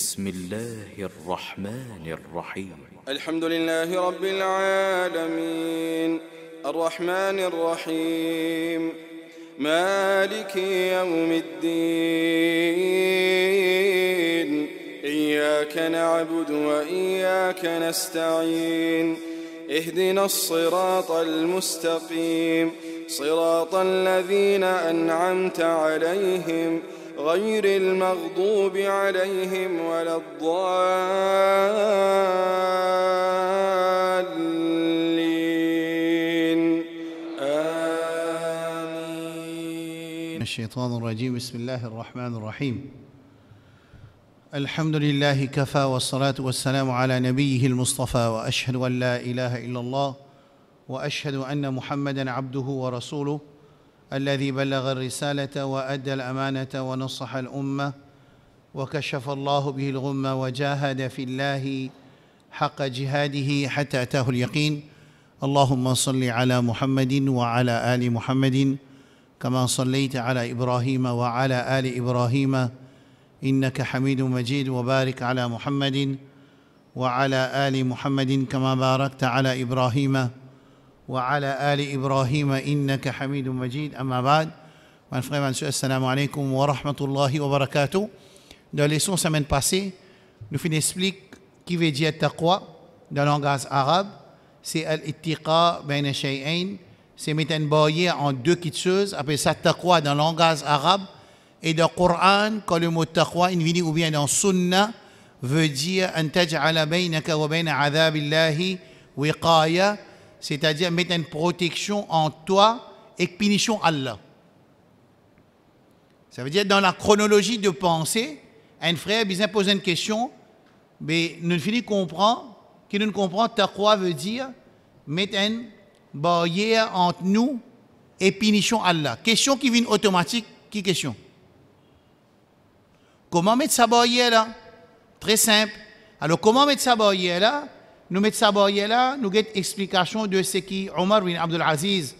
بسم الله الرحمن الرحيم الحمد لله رب العالمين الرحمن الرحيم مالك يوم الدين إياك نعبد وإياك نستعين اهدنا الصراط المستقيم صراط الذين أنعمت عليهم غير المغضوب عليهم ولا الضالين آمين. الشيطان الرجيم. بسم الله الرحمن الرحيم. الحمد لله كفى والصلاة والسلام على نبيه المصطفى وأشهد أن لا إله إلا الله وأشهد أن محمدًا عبده ورسوله الذي بلغ الرسالة وأدى الأمانة ونصح الأمة وكشف الله به الغمة وجاهد في الله حق جهاده حتى أتاه اليقين. اللهم صل على محمد وعلى آل محمد كما صليت على إبراهيم وعلى آل إبراهيم إنك حميد مجيد، وبارك على محمد وعلى آل محمد كما باركت على إبراهيم وعلى آل إبراهيم إنك حميد مجيد. أما بعد, mes frères et sœurs, assalamu alaikum wa rahmatullahi wa barakatuh. Dans la leçon semaine passée, nous finissons expliquer qui veut dire taqwa dans le langage arabe. C'est al-ittiqa bayna shay'ain, c'est mettre une barrière en deux petites choses. Après ça, taqwa dans le langage arabe. Et dans le Coran, quand le mot taqwa est venu, ou bien dans Sunnah, veut dire an taj'ala baynaka wa bayna adhabillahi wiqaya, c'est-à-dire mettre une protection en toi et punition Allah. Ça veut dire dans la chronologie de pensée, un frère vient poser une question, mais nous finissons comprendre que nous comprenons taqwa veut dire mettre une barrière entre nous et punition Allah. Question qui vient automatique, qui question? Comment mettre sa barrière là? Très simple. Alors comment mettre sa barrière là? Nous mettons sa barrière là, nous avons une explication de ce qui Omar bin Abdul Aziz,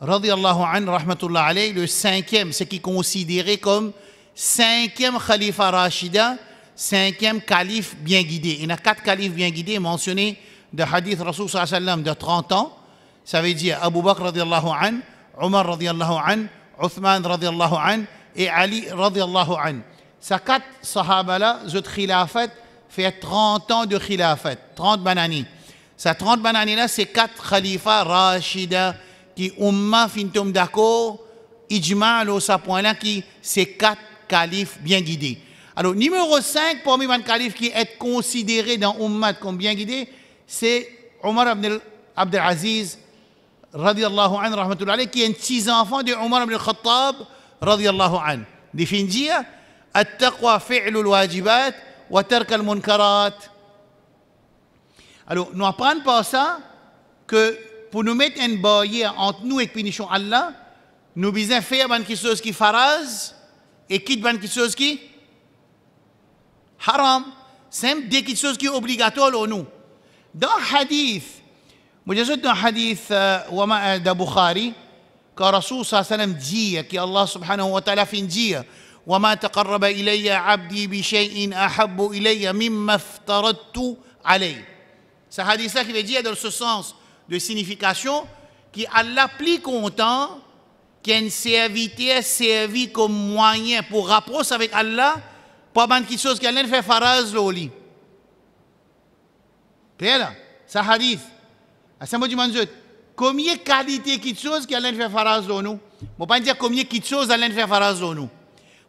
radiyallahu anhu, rahmatullah alayhi, le cinquième, ce qui est considéré comme cinquième khalifa Rashida, cinquième calife bien guidé. Il y a 4 califes bien guidés mentionnés de hadith Rasul sallallahu alayhi wa sallam de 30 ans. Ça veut dire Abu Bakr radiyallahu anhu, Omar radiyallahu anhu, Uthman radiyallahu anhu et Ali radiyallahu anhu. Ces 4 sahaba là, zut khilafat, fait 30 ans de khilafat, 30 banani. Ces 30 banani là, c'est 4 khalifas Rashida qui umma fintum d'accord, ijma à ce point là qui c'est 4 califes bien guidés. Alors numéro 5 parmi les califes qui est considéré dans ummat comme bien guidé, c'est Omar ibn Abdul Aziz radiyallahu anhu rahmatullah alayhi, qui est un petit enfant de Omar ibn Khattab radiyallahu anhu. Définir at-taqwa fi'lul wajibat wa tark al-munkarat. Alors, nous apprenons par ça que pour nous mettre une barrière entre nous et punition Allah, nous devons faire quelque chose qui est faraz et quitter quelque chose qui haram. C'est quelque chose qui est obligatoire pour nous. Dans le hadith, dans le hadith de Bukhari, quand Rasul sallallahu alayhi wa sallam dit, que Allah subhanahu wa ta'ala fin dit, وما تقرب إلي عبدي بشيء أحب إلي مما افترضت عليه. Ce hadith-là qui veut dire dans ce sens de signification qu'Allah plus content qu'un serviteur servi comme moyen pour rapprocher avec Allah pour quelque chose qu'Allah fait faraz loli. Clair là? Ce hadith. À ce moment du combien de qualités quelque chose qu'Allah fait faraz loli? On ne peut pas dire combien de choses Allah fait faraz loli.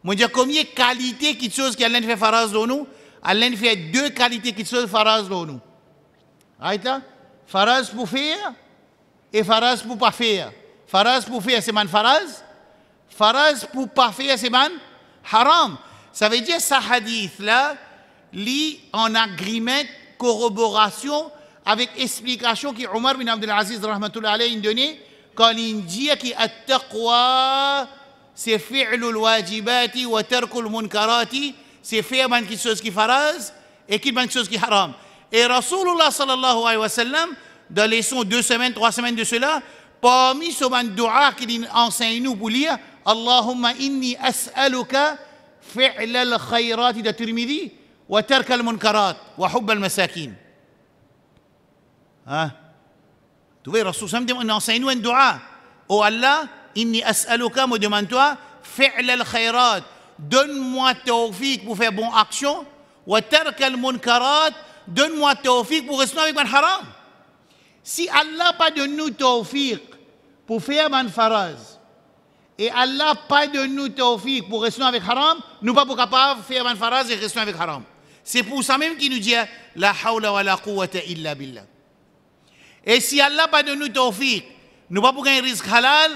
Moi, je dis combien de qualités quelque chose qui Allah fait faraz dans nous. Allah fait 2 qualités quelque chose faraz dans nous. Right là? Faraz pour faire et faraz pour pas faire. Faraz pour faire, c'est man faraz. Faraz pour pas faire, c'est man haram. Ça veut dire, ce hadith-là, lit en agreement, corroboration, avec explication que Omar bin Abdul Aziz, rahmatullah alayhi, donné, quand il dit que at-taqwa, c'est fi'lul wajibati wa tarkul munkarati, c'est faire quelque chose qui faraz et quitter quelque chose qui haram. Et Rasulullah sallallahu alayhi wa sallam, dans les leçons 2 semaines, 3 semaines de cela, parmi ce dua qu'il enseigne nous pour lire, Allahumma inni as'aluka fi'lal khayrati de Tirmidhi, وترك المنكرات وحب المساكين. Hein? Tu vois, Rasul Sam enseigne-nous un dua. Oh Allah, inni as'aluka, me demande-toi, fi'l al-khayrat, donne-moi tawfiq pour faire bonne action, wa tark al-munkarat, donne-moi tawfiq pour rester avec mon haram. Si Allah pas de nous tawfiq pour faire mon faraz, et Allah pas de nous tawfiq pour rester avec haram, nous pas capables de faire mon faraz et rester avec haram. C'est pour ça même qu'il nous dit la hawla wa la quwwata illa billah. Et si Allah pas de nous tawfiq, nous pas pour gagner risque halal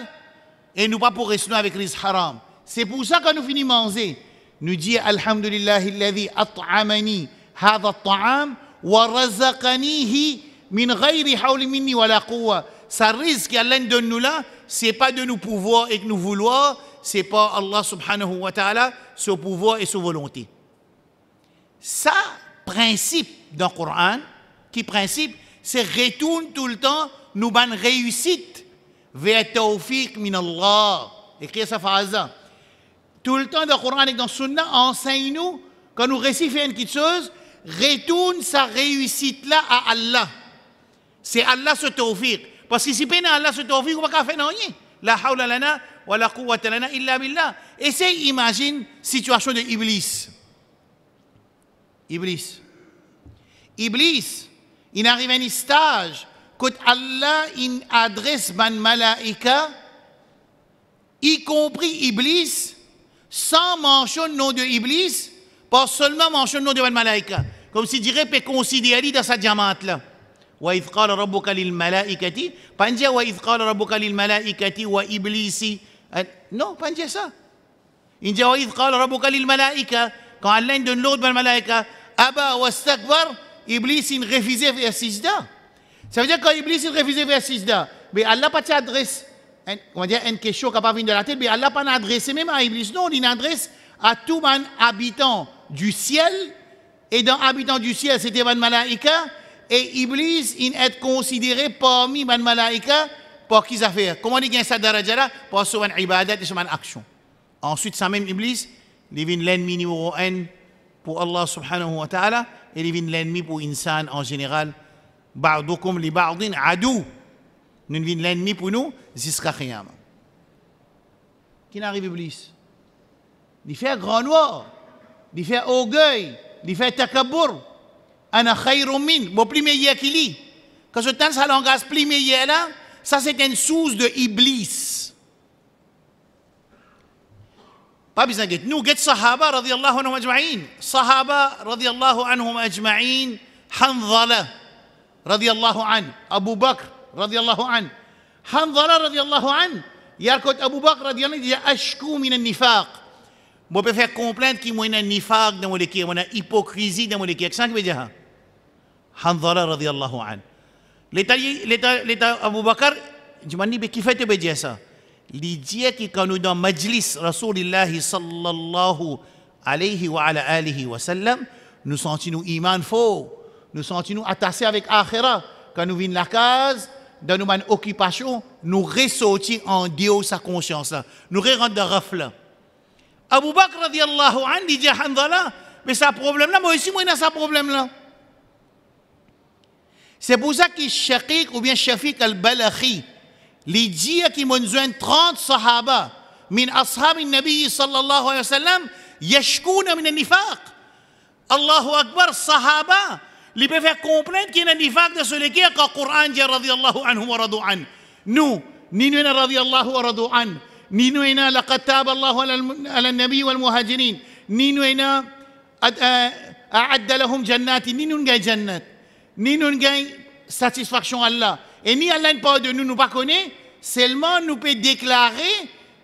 et nous pas pour rester avec risque haram. C'est pour ça que nous finissons manger. Nous disons alhamdulillahi alladhi at'amani hadha at-ta'am wa razaqanihi min ghayri hawli minni wa la quwwa. Ça risque qu'Allah donne nous là, c'est pas de nous pouvoir et que nous vouloir, c'est pas Allah subhanahu wa ta'ala, son pouvoir et sa volonté. Ça, principe dans le Coran, qui principe, c'est retourne tout le temps, nous ban réussite vers tawfiq min Allah. Écrire sa phrase. Tout le temps dans le Coran et dans le Sunna, enseigne-nous, quand nous récitons une petite chose, retourne sa réussite là à Allah. C'est Allah ce tawfiq. Parce que si peine Allah ce tawfiq, on ne va pas faire rien. La hawla lana wa la quwwata lana illa billah. Essaye, imagine, situation de Iblis. Iblis, il arrive à un stage que Allah il adresse ban malaïka, y compris Iblis, sans mentionner le nom de Iblis, pas seulement mentionner le nom de ban malaïka. Comme s'il dirait, peut considérer dans sa diamante là. وإذ قال ربك للملائكة بانجا وإذ قال ربك للملائكة وإبليس non pas ça إن جاء وإذ قال ربك للملائكة quand Allah donne l'ordre par malaïka Aba wastakbar Iblis il refusait faire sijda. Ça veut dire quand Iblis il refusait faire sijda, mais Allah pas t'adresse on dire une question qui pas venir de la tête, mais Allah pas adressé même à Iblis, non, il adresse à tout man habitant du ciel, et dans habitant du ciel c'était man malaïka. Et Iblis, il est considéré parmi les malaïka pour qu'ils affaires. Comment il gagne sa daraja là? Pour son ibadat et son action. Ensuite, ça même Iblis, il devient l'ennemi numéro 1 pour Allah subhanahu wa ta'ala et il devient l'ennemi pour l'insan en général. Ba'dukum li ba'din adou. Nous devenons l'ennemi pour nous jusqu'à Qiyamah. Qui n'arrive Iblis? Il fait grand noir, il fait orgueil, il fait takabbur. Ana khayrum min, bon plus meilleur qu'il est. Quand je tends sa langage plus meilleur là, ça c'est une source de Iblis. Pas besoin de nous, get sahaba radiyallahu anhum ajma'in. Sahaba radiyallahu anhum ajma'in. Hanzala radiyallahu an. Abu Bakr radiyallahu an. Hanzala radiyallahu an. Yarkot Abu Bakr radiyallahu an, il dit ashku min al-nifaq. Bon peut faire complainte qu'il y a un nifaq dans mon équipe, il y a une hypocrisie dans mon équipe. Qu'est-ce que ça veut dire? Hanzala radiyallahu an. L'état Abu Bakr, je me dis, mais qui fait te dire ça? Il dit que quand nous dans Majlis Rasulillah sallallahu alayhi wa ala alihi wa sallam, nous sentons iman faux, nous sentons attachés avec Akhira. Quand nous venons la case, dans nos occupations, nous ressortons en dehors sa conscience là. Nous rentrons dans rafle. Abu Bakr radiyallahu an, il dit à Hanzala, mais ça problème là, moi aussi, moi, j'ai ça problème là. C'est pour ça que Shaqiq ou bien Shafiq al-Balakhi, il dit qu'il y a 30 sahaba, min ashab al-Nabi sallallahu alayhi wa sallam, yashkouna min al-nifaq. Allahu Akbar, sahaba, ils peuvent faire comprendre qu'il y a un nifaq de celui qui est le Coran dit radiyallahu anhu wa radu an. Nous, ni nous radiyallahu wa radu an, ni nous laqad taba Allahu ala al-Nabi wal muhajirin, ni nous a'adda lahum jannati, ni nous gagne jannat. Ni nous gagnons satisfaction à Allah. Et ni Allah ne parle de nous, nous pas connaît, seulement nous peut déclarer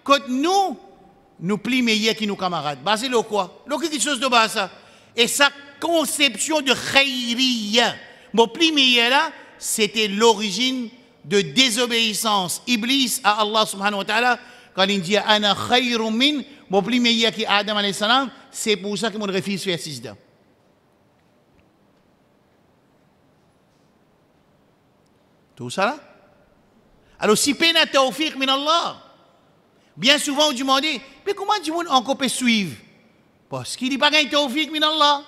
que nous plus meilleurs que nos camarades. Bah, c'est le quoi? Le quelque chose de bas ça. Et sa conception de khayriya, mon plus meilleur là, c'était l'origine de désobéissance. Iblis à Allah subhanahu wa ta'ala, quand il dit Ana khayrum min, mon plus meilleur que Adam alayhi salam, c'est pour ça que mon refuse fait sijda. Tout ça là? Alors si peine à tawfiq min Allah, bien souvent on demande, mais comment du monde encore peut suivre? Parce qu'il n'y a pas de tawfiq min Allah.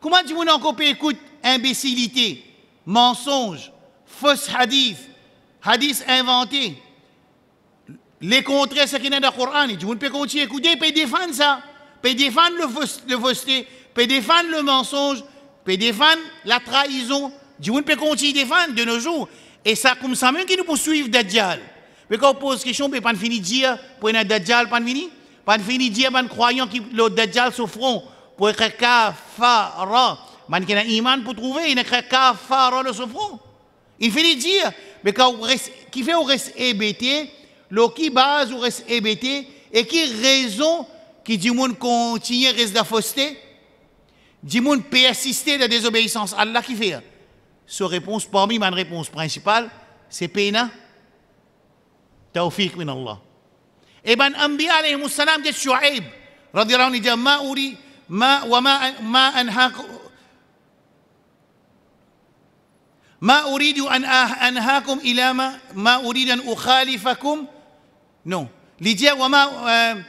Comment du monde encore peut écouter imbécilité, mensonge, fausse hadith, hadith inventé, les contraires, ce qui est dans le Coran, du monde peut continuer à écouter, peut défendre ça, peut défendre le fausseté, peut défendre le mensonge, peut défendre la trahison, du monde peut continuer à défendre de nos jours. Et ça, comme ça, même qui nous poursuivent Dajjal. Mais quand on pose question, on ne peut pas finir de dire, pour un Dajjal, pas finir de dire, pas croyant que le Dajjal souffront, pour écrire kafara, man qui a iman pour trouver, il écrit kafara le souffront. Il finit de dire, mais quand qui fait au reste hébété, le qui base au reste hébété, et qui raison qui dit monde continue reste de la fausseté, dit monde persister de la désobéissance. Allah qui fait. Sa réponse, parmi ma réponse principale, c'est péna. Tawfiq min Allah. Et ben, Anbiya alayhi salam de Shu'aib, radiyallahu anhu, dit, ما أريد أن أنهاكم إلى ما أريد أن أخالفكم نو لجاء وما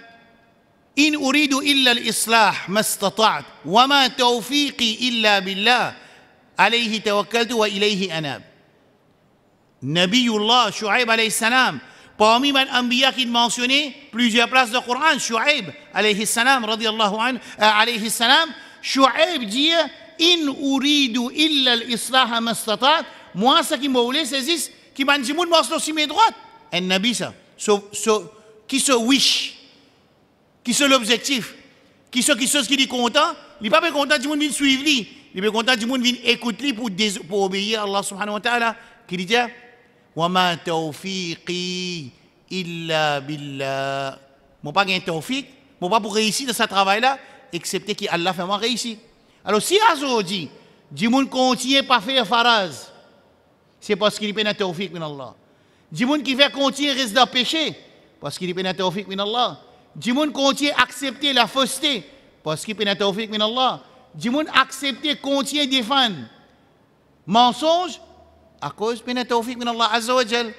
إن أريد إلا الإصلاح ما استطعت وما توفيقي إلا بالله عليه توكلت وإليه أناب. نبي الله شعيب عليه السلام parmi les Anbiya qui mentionné plusieurs places du Coran, Shu'aib alayhi salam radiyallahu anhu alayhi salam, Shu'aib dit in uridu illa al-islah mastatat, moi ce qui me voulait c'est juste qui m'a dit mon morceau sur mes droites. Un nabi ça, qui se wish, qui se l'objectif, qui dit content, il pas content du monde vient suivre lui, il est content du monde vient écouter lui pour obéir à Allah subhanahu wa ta'ala qui dit wa ma tawfiqi illa billah. Moi pas gain tawfiq, moi pas pour réussir dans ce travail là excepté que Allah fait moi réussir. Alors si Azo dit, du monde continue pas faire faraz, c'est parce qu'il est tawfiq min Allah. Du monde qui fait continuer reste dans le péché, parce qu'il est tawfiq min Allah. Du monde continue accepter la fausseté, parce qu'il est tawfiq min Allah. Du monde accepter continuer défendre mensonge, à cause de tawfiq min Allah azza wa jal.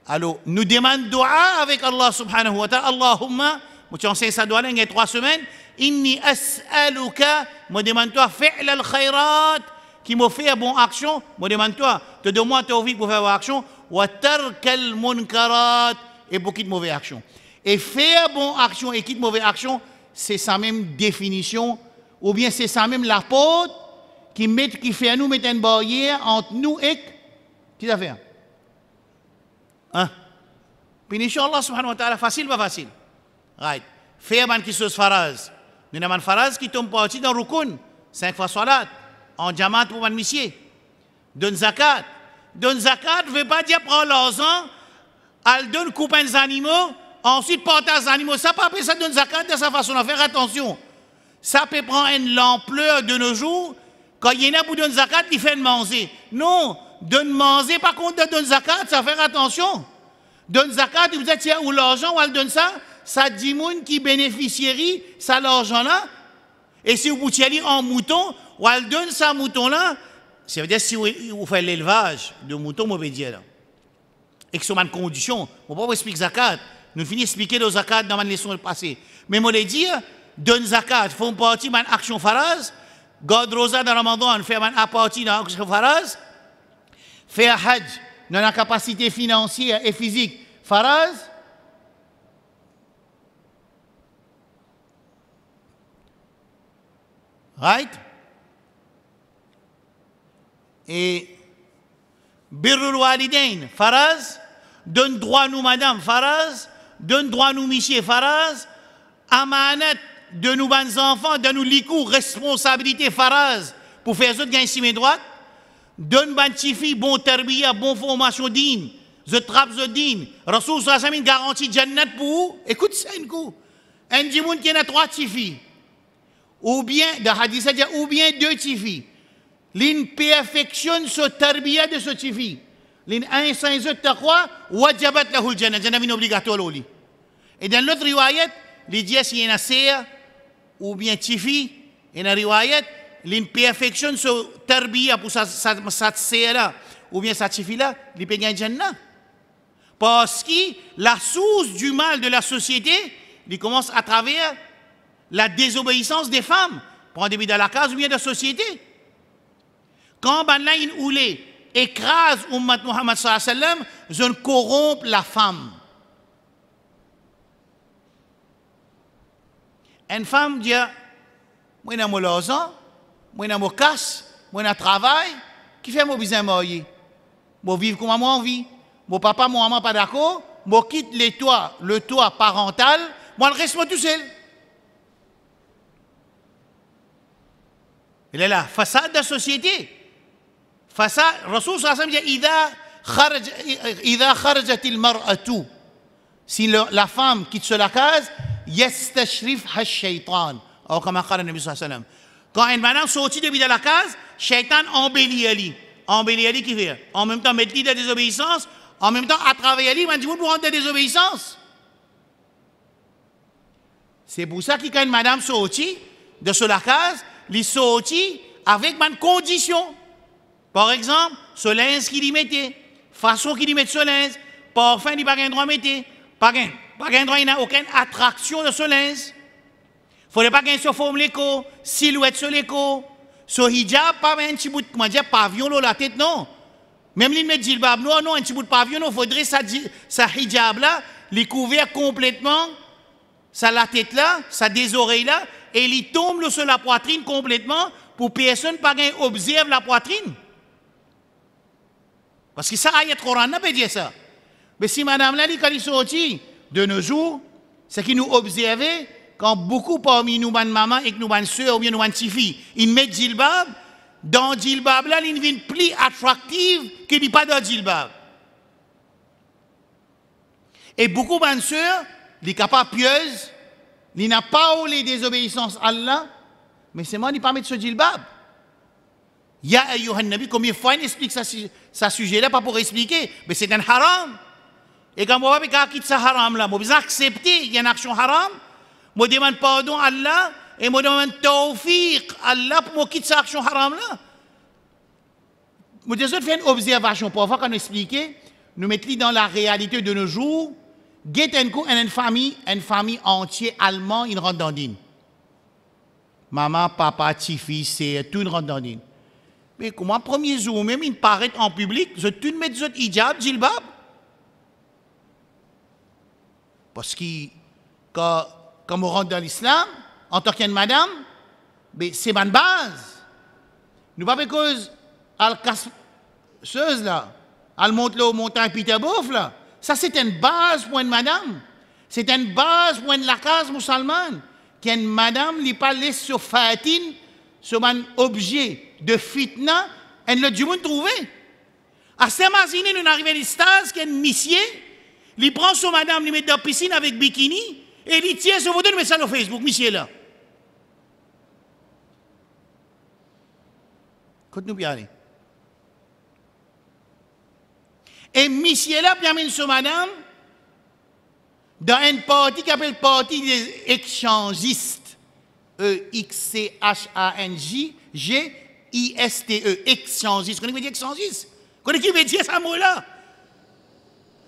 Alors nous demandons dua avec Allah subhanahu wa ta'ala. Allahumma, moi tu enseigne ça doit il y a 3 semaines. Inni as'aluka, me demande-toi, fi'l al-khayrat, qui me fait bonne action, me demande-toi, te donne-moi tawfiq pour faire bonne action, wa tark al-munkarat, et pour quitter mauvaise action. Et faire bonne action et quitter mauvaise action, c'est sa même définition, ou bien c'est sa même la porte qui fait nous mettre une barrière entre nous et qui ça fait? Hein? Puis Inch'Allah subhanahu wa ta'ala, facile pas facile? Right. Faire ban qui se faraz. Nous avons une phrase qui tombe parti dans Rukun, 5 fois salat, en jamaat pour un monsieur. Donne zakat. Donne zakat ne veut pas dire prendre l'argent, elle donne couper les animaux, ensuite porter les animaux. Ça peut pas ça donne zakat de sa façon de faire attention. Ça peut prendre l'ampleur de nos jours. Quand il y en a pour donner zakat, il fait manger. Non, donne manger, par contre, donne zakat, ça fait attention. Donne zakat, vous êtes où l'argent, où elle donne ça? Ça dit moun qui bénéficierie ça l'argent là et si vous pouvez en mouton ou elle donne ça mouton là ça veut dire si vous faites l'élevage de mouton mauvais dire là et que c'est une condition on peut pas expliquer zakat nous finissons expliquer le zakat dans ma leçon passée mais moi les dire donne zakat font partie de action faraz garde rosa dans Ramadan fait une partie dans action faraz faire hajj dans la capacité financière et physique faraz. Right? Et birrul walidain, faraz, donne droit nous madame, faraz, donne droit nous monsieur, faraz, amanat de nous bons enfants, de nous likou, responsabilité, faraz, pour faire autres gagner si mes droits, donne ban tifi, bon terbiya, bon formation digne, je trappe je digne, Rasoul sallallahu alayhi wa sallam garantie jannat pour vous, écoute ça un coup, un dimoun qui a 3 tifi. Ou bien, dans le hadith, ou bien 2 tifis. L'une perfectionne ce tarbiya de ce tifi. L'une un sans eux taqwa, wajabat lahul jannah. Jannah est obligatoire. Et dans l'autre riwayat, il dit s'il y a un serre, ou bien tifi, et dans la riwayat, l'une perfectionne ce tarbiya pour sa serre-là, ou bien sa tifi-là, il peut gagner jannah. Parce que la source du mal de la société, il commence à travers la désobéissance des femmes. Pour un début dans la case ou bien de la société. Quand ben là, il oulé, écrase Ummat Muhammad sallallahu alayhi wa sallam, je ne corrompt la femme. Une femme dit, moi, je suis l'argent, moi, je suis casse, moi, je travail, qui fait mon besoin marié? Je vivre comme moi, on vit. Mon papa, mon maman, pas d'accord, je quitte le toit parental, moi, le reste, moi, tout seul. Il est là, façade de la société. Façade, Rasoul sallallahu alayhi wa sallam dit, إذا خرجت المرأة, si la femme quitte la case, يستشرفها الشيطان. Ou comme a dit le Nabi sallallahu alayhi wa sallam. Quand une madame sortit de la case, Shaitan embellit elle. Embellit elle qui fait? En même temps, mettre de désobéissance, en même temps, à travers elle, il dit, vous rendre de désobéissance. C'est pour ça que quand une madame sortit de la case, il sortit avec une condition. Par exemple, ce linge qu'il y mettait, façon qu'il y mette ce linge, parfum il n'a pas droit à mettre, pas droit, il n'a aucune attraction de ce linge. Il ne faudrait pas qu'il y ait sur forme l'écho, silhouette sur l'écho, sur hijab, pas un petit bout de comment dire, pavillon dans la tête, non. Même il met djilbab, non, un petit bout de pavillon, non, il faudrait sa hijab là, il couvert complètement, ça la tête là, ça des oreilles là, et il tombe sur la poitrine complètement pour personne pas observe la poitrine. Parce que ça, ayat Coran n'a pas dit ça. Mais si madame là dit quand il sortit de nos jours, c'est qu'il nous observait quand beaucoup parmi nous, ban maman et nous, ban soeur ou bien nous, ban filles, ils mettent djilbab, dans djilbab là, ils deviennent plus attractifs que pas dans djilbab. Et beaucoup ban soeur, ils capables pieuses, ils n'ont pas eu les désobéissances à Allah, mais c'est moi qui ne pas mettre ce djilbab. Ya ayyuhan nabi, combien de fois il explique ça sujet-là, pas pour expliquer, mais c'est un haram. Et quand moi, je quitte ce haram-là, je vais accepter qu'il y a une action haram, je demande pardon à Allah, et je demande tawfiq à Allah pour quitter cette action haram-là. Je fais une observation, parfois quand on explique, nous mettons dans la réalité de nos jours, une famille entière allemande, ils rentrent dans le dîne. Maman, papa, petit-fils, c'est tout, ils rentrent dans le dîne. Mais comment, premier jour, même, ils paraissent en public, je tout mets des hijab, djilbab. Parce que quand on rentre dans l'islam, en tant qu'une madame, c'est ma base. Nous pas cause elle casse là, elle monte là au montagne Peter Boff là. Ça c'est une base pour une madame. C'est une base pour une case musulmane. Qu'une madame n'est pas laissée sur fatine, sur un objet de fitna, elle l'a du monde trouvé. À s'imaginer, nous arrivons à une stase qui est une missier, il prend son madame, il met dans la piscine avec bikini, et il tient ce photo, il met ça sur Facebook, monsieur là. Écoute-nous bien aller. Et monsieur là, puis amène son madame dans une partie qui s'appelle partie des échangistes. E-X-C-H-A-N-J-G-I-S-T-E. Échangistes. Vous connaissez échangistes? Vous connaissez qui veut dire ce mot-là?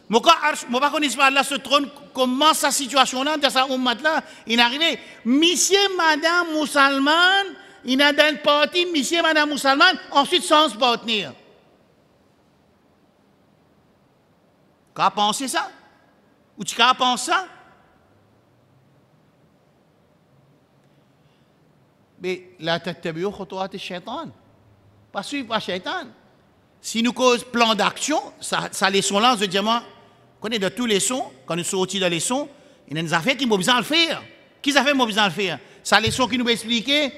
Je ne connais pas là ce trône, comment sa situation là, dans sa ummat là, il est arrivé. Monsieur, madame musulmane, il a dans une partie, monsieur, madame musulmane, ensuite sans partenaire. Tu as pensé ça? Ou tu as pensé ça? Mais la tattabiou khutouat al-shaytan. Pas suivre par shaytan. Si nous cause plan d'action, ça les sons là, je dis moi, connaît de tous les sons, quand nous sortis dans les sons, il y a des affaires qui m'ont besoin de faire. Qui ça fait m'ont besoin de faire? Ça les sons qui nous expliquer,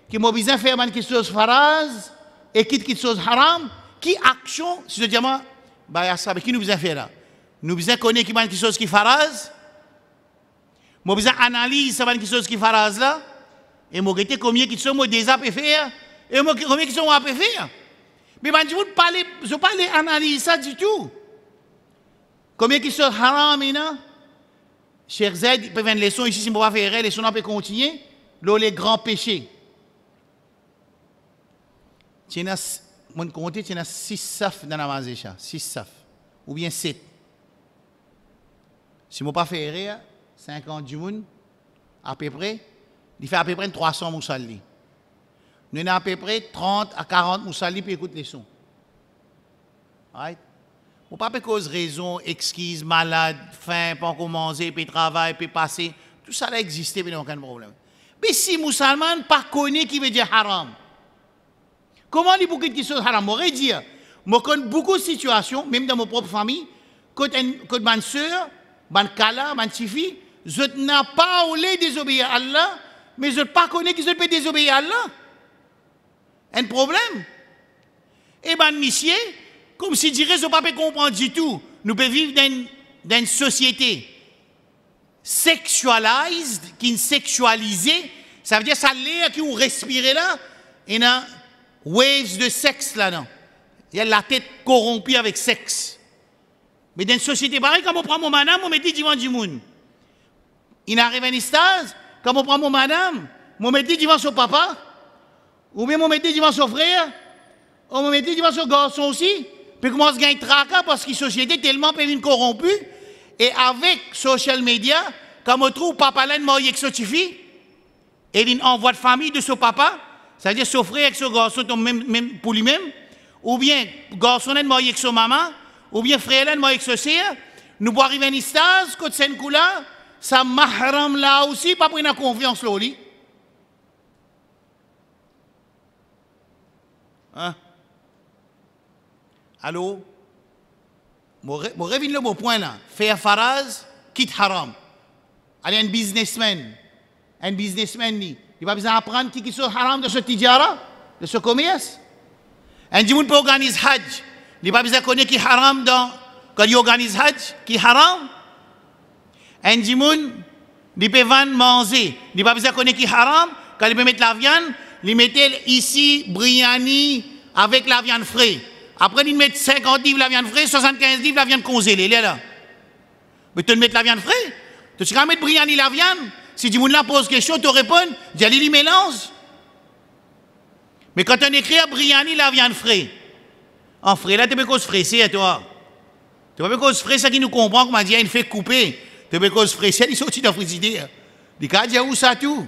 qui m'ont besoin de faire quelque chose faraz, et quelque chose haram, qui action, si je dis moi, bah ça, qui nous besoin de faire là? Nous besoin connaître qui quelque chose qui faraz, nous besoin analyse ça quelque chose qui faraz là, et moi regarder combien qui sont déjà à faire, et moi combien qui sont à faire. Mais je ne vais pas analyser ça du tout. Combien qui sont haram, Cheikh Z, il peut faire une leçon ici, si on ne peut pas faire, les leçons on peut continuer. Là, les grands péchés. Tu as, mon compte, tu as 6 safs dans la mazécha, 6 safs, ou bien 7. Si on ne peut pas faire, 50 du monde, à peu près, il fait à peu près 300 moussalli. Nous avons à peu près 30 à 40 moussalis qui écoutent les sons. Right? Vous ne pouvez pas cause raison, exquise, malade, faim, pas encore manger, puis travail, puis passer. Tout ça a existé, mais il n'y a aucun problème. Mais si les musulmans ne connaissent pas qui veut dire haram, comment les bouquets qui sont haram? Je dire, je connais beaucoup de situations, même dans ma propre famille, quand ma soeur, ma kala, ma tifi, je n'ai pas voulu désobéir à Allah, mais je ne connais pas qui je peux désobéir à Allah. Un problème. Et ben, monsieur, comme si dirait, je ne peux pas comprendre du tout. Nous pouvons vivre dans une société sexualised, qui est sexualisée. Ça veut dire que ça l'air qui vous respirez là, il y a waves de sexe là-dedans. Il y a la tête corrompue avec sexe. Mais dans une société pareille, quand on prend mon madame, on met dit devant du monde. Il arrive à une stase, quand on prend mon madame, on met dit devant son papa, ou bien on met dit devant son frère, ou on met dit devant son garçon aussi, puis commence à gagner tracas parce que la société est tellement corrompue. Et avec social media, quand on trouve papa là, marié avec son fille, et il envoie de famille de son papa, c'est-à-dire son frère avec son garçon même pour lui-même, ou bien garçon là marié avec son maman, ou bien frère là marié avec son sœur, nous pouvons arriver à une stase, quand c'est une couleur, ça mahram là aussi, pas prendre confiance là. Hein? Allô? Je reviens le bon point là. Faire faraz, quitte haram. Allez, un businessman, il va besoin d'apprendre qui sont haram de ce tijara, de ce commerce. Un dimoun peut organiser hajj, il va besoin de connaître qui haram quand il organise hajj, qui haram. Un dimoun, il peut vendre manger, il va besoin de connaître qui haram, quand il peut mettre la viande, il met ici, biryani, avec la viande fraîche. Après, il met 50 livres la viande fraîche, 75 livres la viande congelée. Il est là. Mais tu mets la viande fraîche. Tu vas mettre biryani la viande. Si tu me pose question, tu réponds, il mélange. Mais quand on écrit biryani la viande fraîche, en frais, là, tu peux cause fraîcher à toi. Tu peux cause fraîche, ça qui nous comprend, comme on dit, il fait couper. Tu peux cause fraîcher, il sortit dans la frigidaire. Il dit, où ça tout?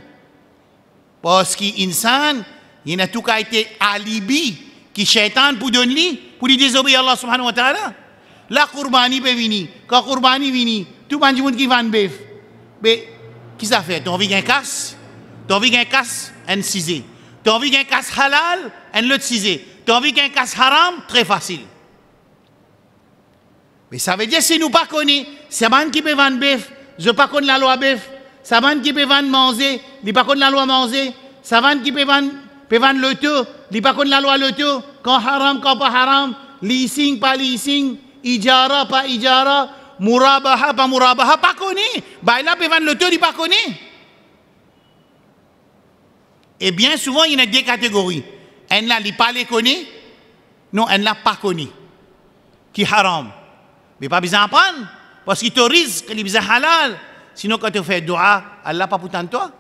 Parce qu'insan, il y a tout qui a été alibi. Qui shaitan pour donner pour lui désobéir à Allah subhanahu wa ta'ala. La Qurbani peut venir. Quand Qurbani vient, tout le monde qui vend bœuf. Mais, qui ça fait? Tu as envie d'un casse? Tu as envie d'un casse? Un cisé. Tu as envie d'un casse halal? Un l'autre cisé. Tu as envie d'un casse haram? Très facile. Mais ça veut dire si nous ne connaissons pas, c'est un qui peut vendre bœuf, je ne connais pas la loi bœuf. C'est un qui peut vendre manger, je ne connais pas la loi manger. C'est un qui peut vendre le tout. Il n'y a pas la loi le tout, quand haram, quand pas haram, leasing, pas leasing, ijara, pas ijara, murabaha, pas murabaha, pas connu. Bah là, vendre le tout, il n'est pas connu. Et bien souvent, il y a deux catégories. Elle là, il pas les connaît, non, elle n'a pas connu. Qui haram. Mais pas besoin d'apprendre, parce qu'il te risque, il est besoin halal. Sinon, quand tu fais dua, Allah pas pour toi.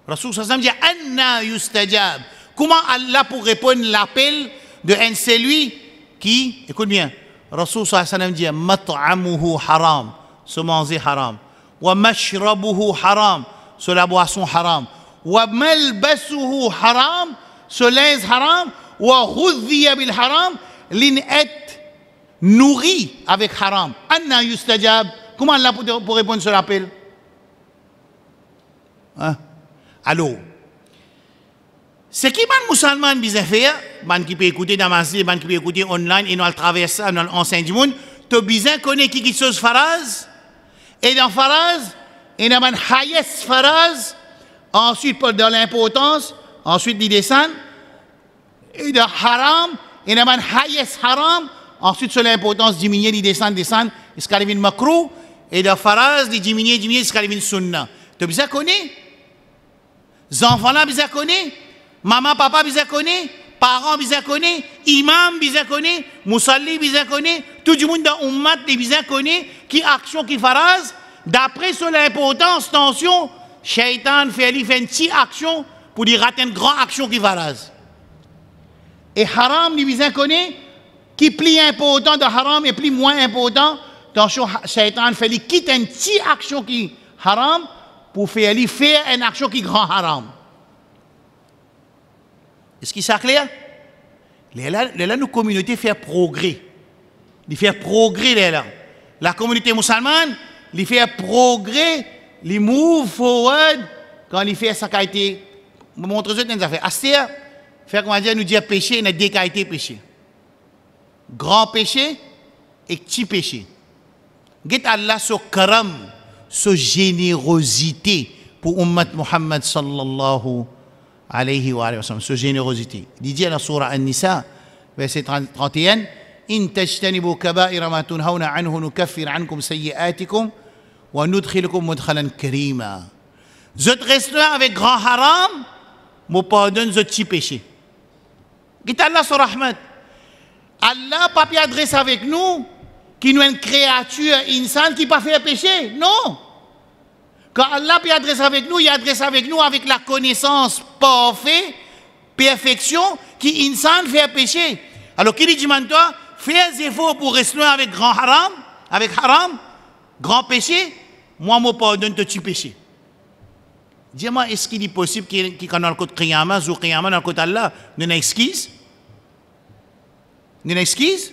Rasul sallam dit anna yustajab. Comment Allah pour répondre l'appel de un celui qui, écoute bien, Rasul sallam dit mat'amuhu haram, se manger haram, wa mashrabuhu haram, se la boisson haram, wa malbasuhu haram, se linge haram, wa ghudhiya bil haram, l'in est nourri avec haram. Anna yustajab. Comment Allah pour répondre sur l'appel? Hein? Allô? Ce qui est musulman bizarre faire, man qui peut écouter dans ma man qui peut écouter online et nous le traverser dans l'enseignement du monde, tu as besoin de connaître qui chose faraz, et dans faraz, il y a un hayes faraz, ensuite dans l'importance, ensuite il descend, et dans haram, il y a un hayes haram, ensuite sur l'importance diminuer, il descend, il se calme makro, et dans faraz, il diminue, il se calme sunna. Tu as besoin de connaître. Les enfants là, ils connaissent. Maman, papa, ils connaissent. Parents, ils connaissent. Imam, ils connaissent. Moussalli, ils connaissent. Tout le monde dans l'ummat, ils connaissent. Qui action, qui faraz. D'après sur l'importance, tension, Shaitan fait une petite action pour dire rater une grande action qui faraz. Et haram, ils connaissent. Qui plus important de haram et plus moins important, tension, Shaitan fait quitter une petite action qui haram. Pour faire une action qui est grand haram. Est-ce qu'il est clair? Là, nos communautés font progrès. Ils font progrès là. La communauté musulmane, ils font progrès, ils move forward quand ils font sa qualité. Je montre vous des affaires. Astir, faire comment dire, nous dire péché, il y a deux qualités péché. Grand péché et petit péché. Get Allah so karam, so générosité pour Ummat Muhammad sallallahu alayhi wa sallam, so générosité. Il dit dans la surah An-Nisa, verset 31, إن تجتنبوا كبائر ما تنهون عنه نكفر عنكم سيئاتكم وندخلكم مدخلا كريما. Zot restez avec grand haram, me pardonne zot petit péché. Dit Allah sur rahmat. Allah pas pu adresser avec nous qui nous est une créature insane qui pas fait péché. Non. Quand Allah peut adresser avec nous, il adresse avec nous avec la connaissance parfaite, perfection qui insane fait péché. Alors qui dit maintenant, fais des efforts pour rester avec grand haram, grand péché, moi me pardonne de petit péché. Dis-moi, est-ce qu'il est possible qu'il y ait dans le côté Qiyamah, ou Qiyamah dans le côté Allah, nous n'avons excuse? Nous n'avons excuse?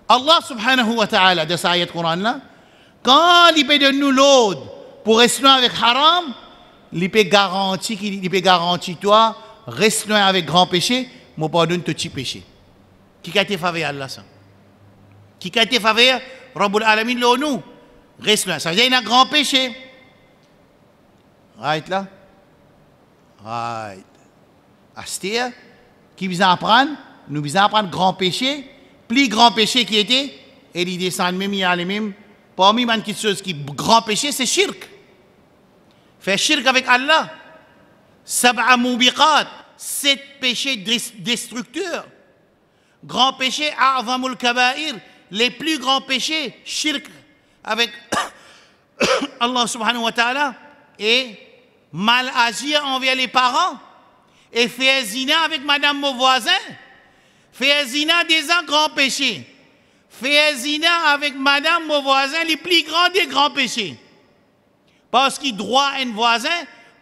Allah subhanahu wa ta'ala, de sa ayat Coran là, quand il peut donner nous l'ordre pour rester avec haram, il peut garantir toi, reste loin avec grand péché, moi pardonne de petit péché. Qui a été faveur Allah ça? Qui a été faveur Rabbul Alamin nous? Reste loin. Ça veut dire qu'il y a un grand péché. Right là? Right. Astir, qui vous apprendre? Nous vous apprendre grand péché. Plus grand péché qui était, et il descend même, il y a les mêmes. Parmi les petites choses qui grand péché, c'est shirk. Faire shirk avec Allah. Sab'a mubiqat, 7 péchés destructeurs. Grand péché, a'zamul kaba'ir, les plus grands péchés, shirk avec Allah subhanahu wa ta'ala, et mal agir envers les parents, et faire zina avec madame mon voisin, faire zina des grands péchés, faire zina avec madame mon voisin, les plus grands des grands péchés. Parce qu'il doit un voisin,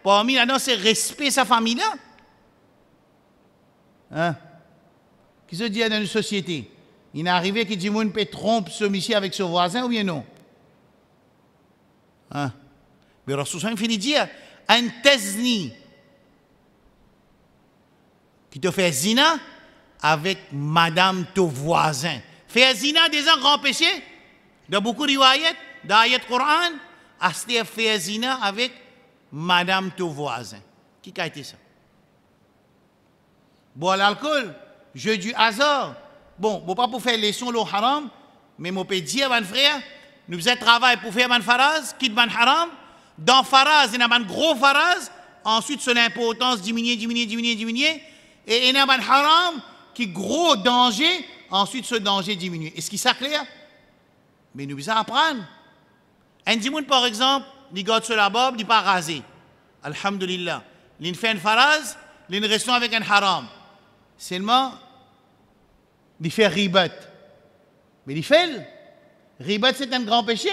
parmi là-dedans, c'est respect sa famille-là. Hein? Qui se dit dans une société? Il est arrivé qu'il dit qu'on peut tromper ce monsieur avec son voisin ou bien non? Hein? Mais Rasul finit de dire un tazni qui te fait zina avec madame ton voisin. Faire zina des grands péchés, dans beaucoup de riwayat, dans l'ayat Coran, c'est faire zina avec madame ton voisin. Qui a été ça? Boire l'alcool, jeu du hasard. Bon, pas pour faire les sons le haram, mais je peux dire, mon frère, nous faisons travail pour faire mon faraz, quitte mon haram. Dans faraz, il y a un gros faraz, ensuite son importance diminue. Et il y a un haram qui gros danger, ensuite ce danger diminue. Est-ce qu'il s'acclare? Mais nous devons apprendre. Un dimoun, par exemple, il garde sur la barbe, il n'est pas rasé. Alhamdulillah. Il fait un faraz, il reste avec un haram. Seulement, il fait ribat. Mais il fait ribat, c'est un grand péché.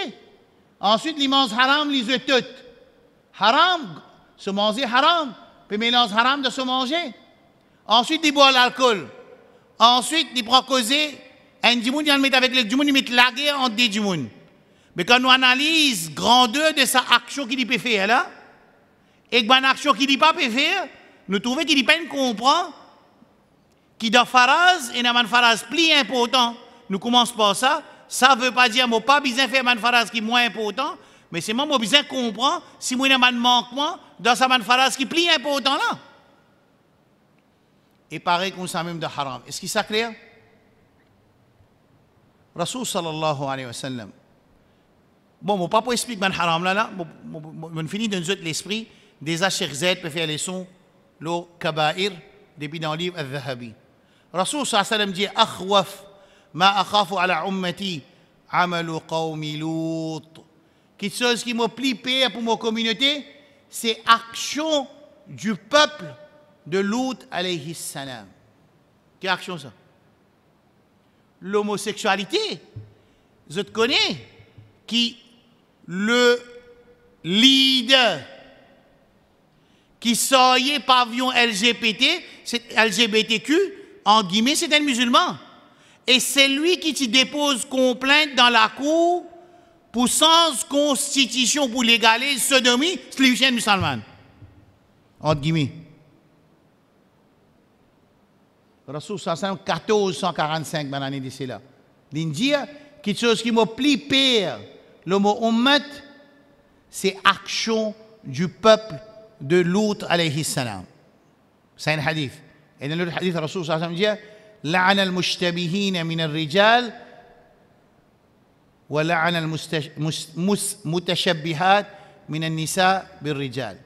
Ensuite, il mange haram, il se tout. Haram, se manger haram, puis mélange haram de se manger. Ensuite, il boit l'alcool. Ensuite, il prend causer. Un dimoun, il met avec le dimoun, il met la guerre entre des dimouns. Mais quand nous analysons la grandeur de sa action qu'il peut faire là, et que une action qu'il n'a pas peut faire, nous trouvons qu'il n'a pas comprendre qui dans faraz et dans un faraz plus important. Nous commençons par ça. Ça ne veut pas dire que je n'ai pas besoin de faire un faraz qui est moins important, mais c'est moi qui ai besoin de comprendre si moi j'ai un manquement dans ce faraz qui est plus important là. Et pareil comme ça même de haram. Est-ce qu'il s'acclare? Rasul sallallahu alayhi wa sallam. Bon, je ne vais pas expliquer le haram là. Je finis de nous autres l'esprit des Cheikh Z pour faire les sons, le kaba'ir, depuis dans le livre Al-Dhahabi. Rasul sallallahu alayhi wa sallam dit akhwaf ma akhafu ala ummati amalu qawmi Lut. Quelque chose qui m'a pris pire pour ma communauté, c'est l'action du peuple de Lut alayhi salam. Quelle action ça? L'homosexualité. Je te connais qui le leader qui sortait pavillon LGBT, LGBTQ, en guillemets, c'est un musulman. Et c'est lui qui te dépose complainte dans la cour pour sans constitution pour légaliser sodomie, c'est lui musulman. Entre guillemets. Rasoul sallam 1445 dans l'année d'ici là. L'India, quelque chose qui m'a pris pire, le mot ummat, c'est action du peuple de Lut alayhi salam. C'est un hadith. Et dans le hadith, Rasoul sallam dit لعن المشتبهين من الرجال ولعن المتشبهات من النساء بالرجال.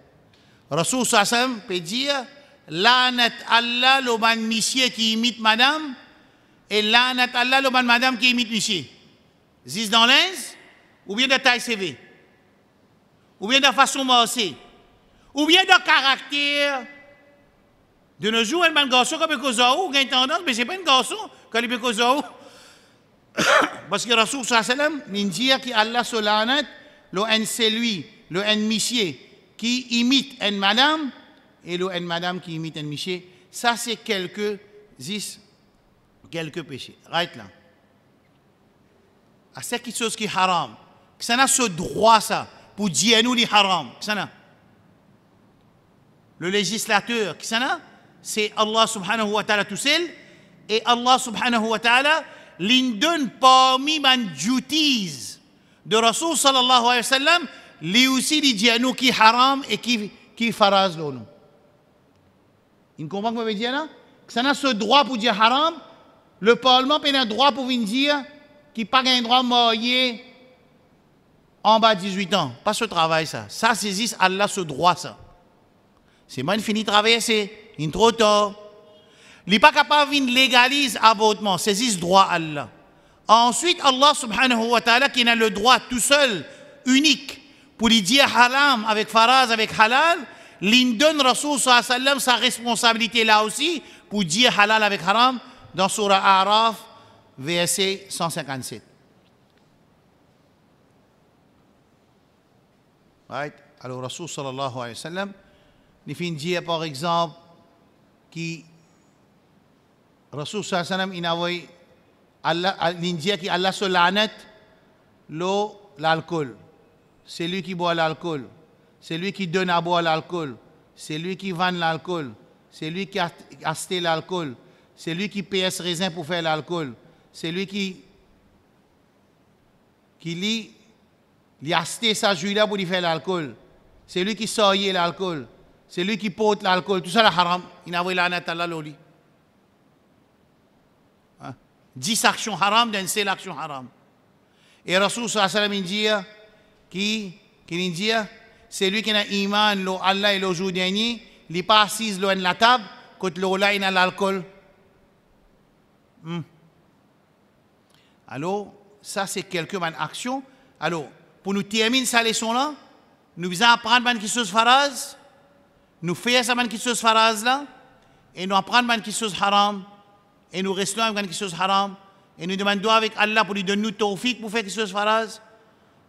Rasoul sallam peut dire Lanat Allah le ban monsieur qui imite madame et lanat Allah le ban madame qui imite monsieur. Zis dans l'aise ou bien de taille CV ou bien de façon marcher ou bien de caractère. De nos jours, un garçon comme un garçon, il a tendance, mais ce n'est pas un garçon quand il est un garçon. Parce que Rasoul sallam dit que Allah se lanat, le un c'est lui, le un monsieur qui imite une madame et le un madame qui imite un monsieur. Ça, c'est quelques péchés. Right là. C'est quelque chose qui est haram. Ça n'a ce droit, ça, pour dire nous les haram. Ça n'a. Le législateur, qui ça n'a? C'est Allah subhanahu wa ta'ala tout seul. Et Allah subhanahu wa ta'ala l'in donne parmi les duties de Rasoul sallallahu alayhi wa sallam, lui aussi il dit à nous qui haram et qui faraz nous. Vous comprenez ce que je veux dire là? Que ça n'a ce droit pour dire haram, le Parlement n'a pas le droit pour venir dire qu'il n'a pas un droit de mourir en bas de 18 ans. Pas ce travail ça. Ça saisit Allah ce droit ça. C'est moi fini de travailler, c'est trop tard. Il n'est pas capable de légaliser l'avortement, saisit ce droit Allah. Ensuite, Allah subhanahu wa ta'ala qui a le droit tout seul, unique, pour lui dire haram avec faraz, avec halal, il donne Rasoul sallallahu alayhi wa sallam sa responsabilité là aussi pour dire halal avec haram dans Surah A'raf, verset 157. Right? Alors Rasoul sallallahu alayhi wa sallam, il fait dire par exemple qui Rasoul sallallahu alayhi wa sallam il envoie Allah l'India qui Allah se lanat l'alcool. C'est lui qui boit l'alcool. C'est lui qui donne à boire l'alcool. C'est lui qui vend l'alcool. C'est lui qui a acheté l'alcool. C'est lui qui paye ce raisin pour faire l'alcool. C'est lui qui a acheté sa jus-là pour lui faire l'alcool. C'est lui qui sortait l'alcool. C'est lui qui porte l'alcool. Tout ça, c'est haram. Il a envoyé l'anat Allah l'oli. 10 actions haram, d'une seule action haram. Et Rasoul sallallahu alayhi wa sallam dit c'est lui qui a iman, Allah et le jour dernier, il n'est pas assis à la table, quand là il a l'alcool. Alors, ça c'est quelques actions. Alors, pour nous terminer cette leçon-là, nous allons apprendre quelque chose faraz, nous faisons quelque chose faraz là, et nous apprenons quelque chose haram, et nous restons avec quelque chose haram, et nous demandons avec Allah pour lui donner nous tawfiq pour faire quelque chose faraz,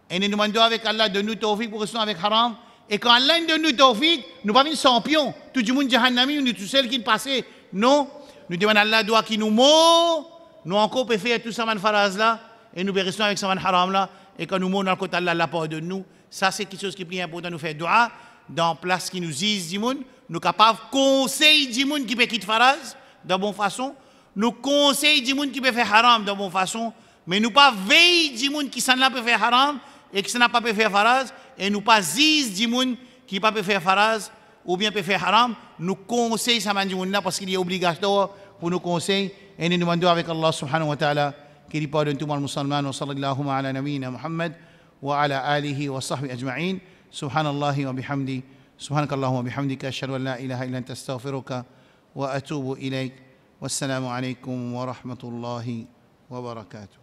et nous demandons avec Allah de nous tawfiq pour rester avec haram, et quand Allah nous donne nous tawfiq, nous ne sommes pas champions, tout le monde jahannami, nous tous ceux qui passent, non, nous demandons à Allah doit qui nous mord, nous encore peut faire tout ça faraz là, et nous restons avec ça haram là, et quand nous mourons dans le côté Allah, Allah pardonne nous. Ça c'est quelque chose qui est plus important de nous faire dua, dans place qui nous disent du monde, nous capables conseil du monde qui peut quitter faraz de bonne façon, nous conseil du monde qui peut faire haram de bonne façon, mais nous pas veille du monde qui s'en a peut faire haram et qui s'en a pas peut faire faraz, et nous pas zis du monde qui pas peut faire faraz ou bien peut faire haram, nous conseil ça du monde là parce qu'il est obligatoire pour nous conseiller, et nous demandons avec Allah subhanahu wa ta'ala qu'il pardonne tout le monde musulman. Wa sallallahu ala nabiyyina Muhammad wa ala alihi wa sahbihi ajma'in. Subhanallahi wa bihamdi. Subhanakallahumma wa bihamdika ashhadu an la ilaha illa anta astaghfiruka wa atubu ilayk. Wassalamu alaykum wa rahmatullahi wa barakatuh.